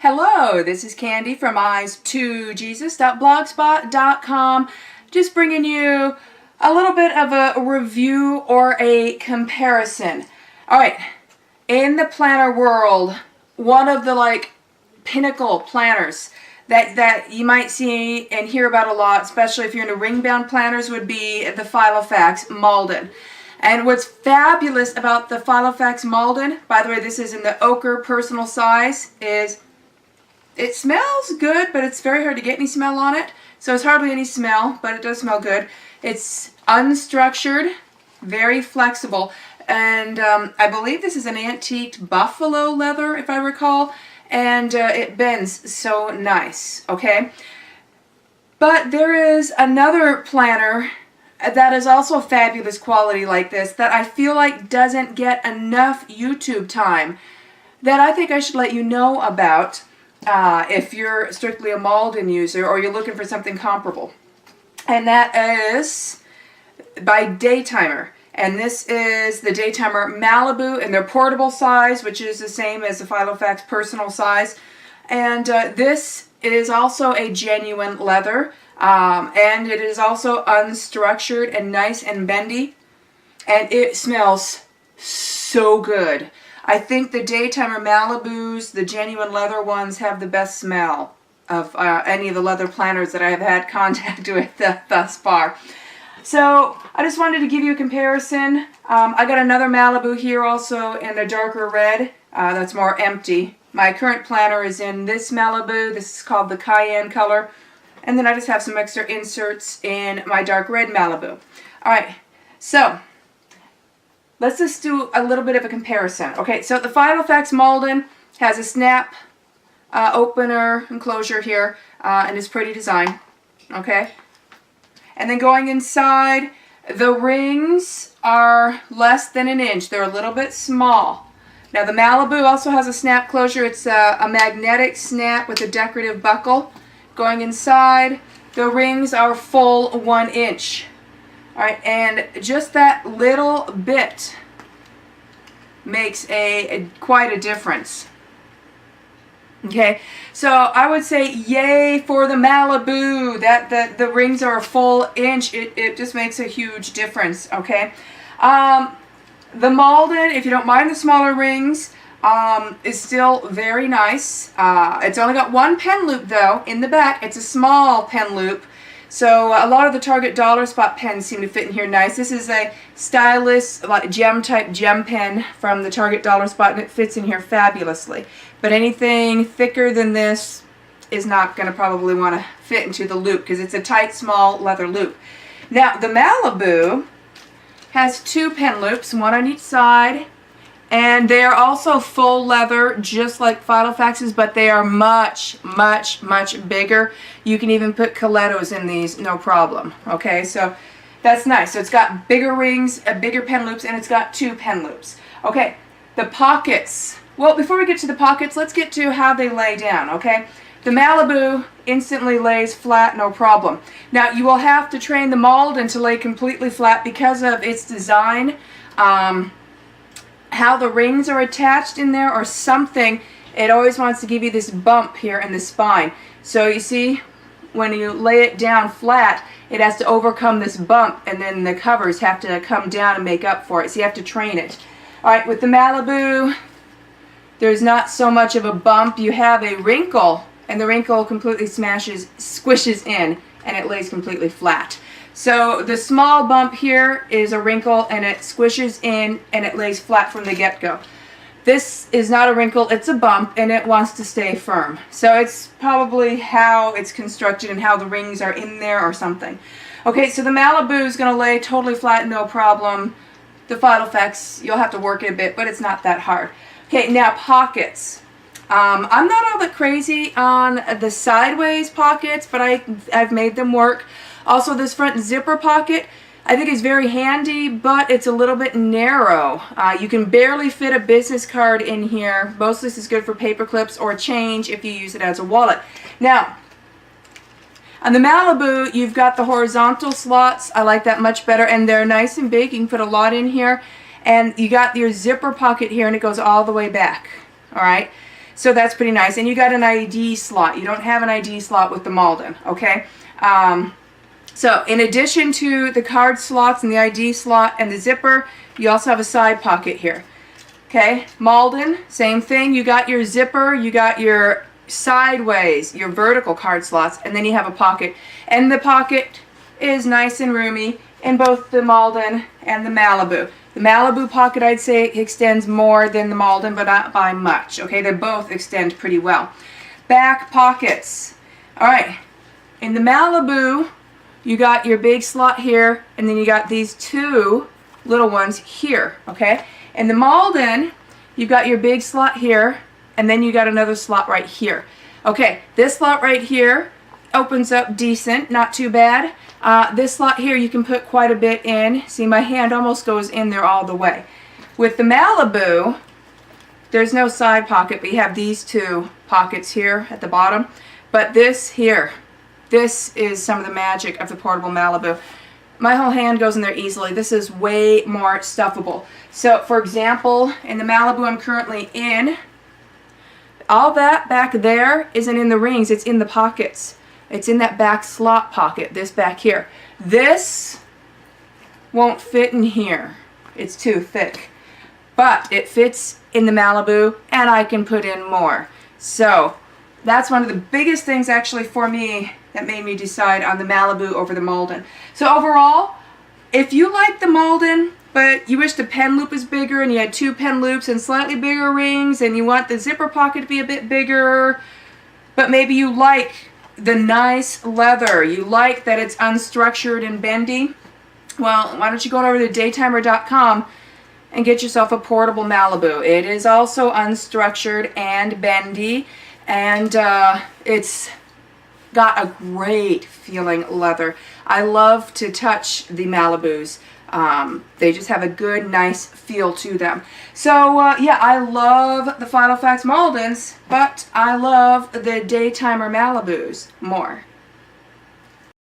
Hello, this is Candy from eyes2jesus.blogspot.com. Just bringing you a little bit of a review or a comparison. Alright, in the planner world, one of the pinnacle planners that you might see and hear about a lot, especially if you're into ring-bound planners, would be the Filofax Malden. And what's fabulous about the Filofax Malden, by the way, this is in the ochre personal size, is it smells good, but it's very hard to get any smell on it. So it's hardly any smell, but it does smell good. It's unstructured, very flexible, and I believe this is an antiqued buffalo leather, if I recall, and it bends so nice, okay? But there is another planner that is also fabulous quality like this that I feel like doesn't get enough YouTube time that I think I should let you know about. If you're strictly a Malden user or you're looking for something comparable. And that is by Daytimer. And this is the Daytimer Malibu in their portable size, which is the same as the Filofax personal size. And this is also a genuine leather. And it is also unstructured and nice and bendy. And it smells so good. I think the Daytimer Malibus, the genuine leather ones, have the best smell of any of the leather planners that I have had contact with thus far. So I just wanted to give you a comparison. I got another Malibu here also in a darker red that's more empty. My current planner is in this Malibu. This is called the Cayenne color. And then I just have some extra inserts in my dark red Malibu. Alright, so let's just do a little bit of a comparison. Okay, so the Filofax Malden has a snap opener enclosure here, and it's pretty design. Okay, and then going inside, the rings are less than an inch. They're a little bit small. Now the Malibu also has a snap closure. It's a magnetic snap with a decorative buckle. Going inside, the rings are full 1 inch. Alright, and just that little bit makes quite a difference. Okay, so I would say yay for the Malibu, that the rings are a full inch. It just makes a huge difference, okay? The Malden, if you don't mind the smaller rings, is still very nice. It's only got one pen loop though in the back. It's a small pen loop. So a lot of the Target dollar spot pens seem to fit in here nice. This is a stylus, gem type gem pen from the Target dollar spot, and it fits in here fabulously. But anything thicker than this is not going to probably want to fit into the loop because it's a tight, small leather loop. Now the Malibu has 2 pen loops, one on each side. And they are also full leather, just like Filofax's, but they are much, much, much bigger. You can even put Colettos in these, no problem. Okay, so that's nice. So it's got bigger rings, bigger pen loops, and it's got 2 pen loops. Okay, the pockets. Well, before we get to the pockets, let's get to how they lay down, okay? The Malibu instantly lays flat, no problem. Now, you will have to train the Malden to lay completely flat because of its design. How the rings are attached in there or something, it always wants to give you this bump here in the spine. So you see, when you lay it down flat, it has to overcome this bump, and then the covers have to come down and make up for it. So you have to train it. Alright, with the Malibu, there's not so much of a bump. You have a wrinkle, and the wrinkle completely squishes in, and it lays completely flat. So the small bump here is a wrinkle, and it squishes in and it lays flat from the get-go. This is not a wrinkle, it's a bump, and it wants to stay firm. So it's probably how it's constructed and how the rings are in there or something. Okay, so the Malibu is going to lay totally flat, no problem. The Filofax, you'll have to work it a bit, but it's not that hard. Okay, now pockets. I'm not all that crazy on the sideways pockets, but I've made them work. Also, this front zipper pocket, I think is very handy, but it's a little bit narrow. You can barely fit a business card in here. Most of this is good for paper clips or change if you use it as a wallet. Now, on the Malibu, you've got the horizontal slots. I like that much better, and they're nice and big. You can put a lot in here. And you got your zipper pocket here, and it goes all the way back. All right. So that's pretty nice. And you got an ID slot. You don't have an ID slot with the Malden, okay? So in addition to the card slots and the ID slot and the zipper, you also have a side pocket here. Okay, Malden, same thing. You got your zipper, you got your sideways, your vertical card slots, and then you have a pocket. And the pocket is nice and roomy in both the Malden and the Malibu. The Malibu pocket, I'd say, extends more than the Malden, but not by much. Okay, they both extend pretty well. Back pockets. All right, in the Malibu, you got your big slot here, and then you got these two little ones here, okay? In the Malden, you've got your big slot here, and then you got another slot right here. Okay, this slot right here opens up decent, not too bad. This slot here, you can put quite a bit in. See, my hand almost goes in there all the way. With the Malibu, there's no side pocket, but you have these two pockets here at the bottom. But this here, this is some of the magic of the portable Malibu. My whole hand goes in there easily. This is way more stuffable. So, for example, in the Malibu I'm currently in, all that back there isn't in the rings, it's in the pockets. It's in that back slot pocket, this back here. This won't fit in here. It's too thick. But it fits in the Malibu, and I can put in more. So, that's one of the biggest things actually for me that made me decide on the Malibu over the Malden. So overall, if you like the Malden, but you wish the pen loop was bigger and you had two pen loops and slightly bigger rings and you want the zipper pocket to be a bit bigger, but maybe you like the nice leather, you like that it's unstructured and bendy, well, why don't you go over to Daytimer.com and get yourself a portable Malibu. It is also unstructured and bendy, and it's got a great feeling leather. I love to touch the Malibus. They just have a good, nice feel to them. So, yeah, I love the Filofax Maldens, but I love the Daytimer Malibus more.